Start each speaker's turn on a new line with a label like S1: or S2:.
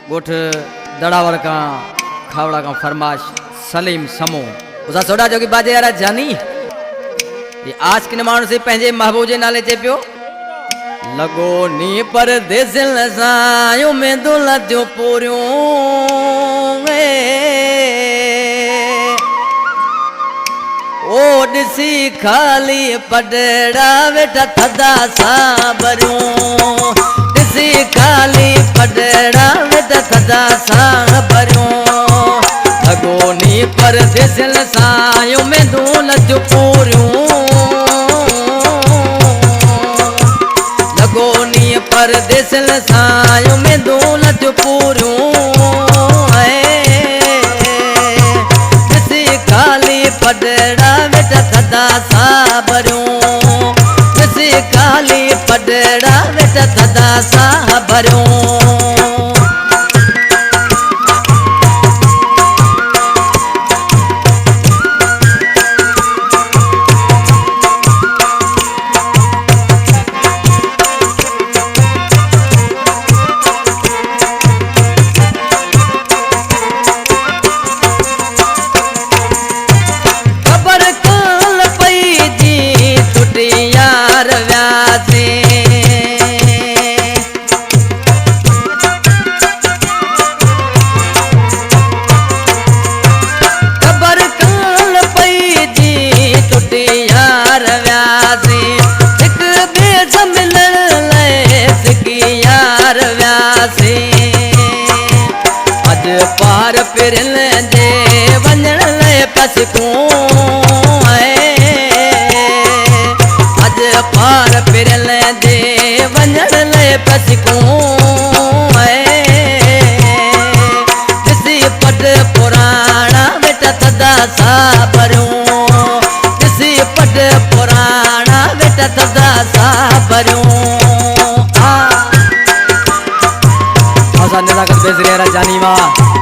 S1: गोठ दड़ावर का खावड़ा का फरमाश सलीम समो उसा सोडा जो की बाजे यारा जानी ये आज के माण्हू से पंहिंजे महबूब जे नाले चे पियो लगो नी पर दिल सायो में दुलत जो पूरियो ओ दिसी खाली पडड़ा वेठा थदा साबरू दिसी खाली पडड़ा वेठा थदा साबरू लगो नी पर दिल सायो में दुलत जो पूरियो लगो नी पर दिल सायो में दुलत जो पूरियो पडड़ा बेटा थदा साबरू किसी काली पडड़ा बेटा थदा साबरू पार फिरन दे वंजन ले पसको अज पार फिरन दे वंजन ले पसको किसी पट पुराना बेटा थदा साबरू किसी पट पुराना बेटा थदा साबरू आसा नजाकत बेजरिया जानी मां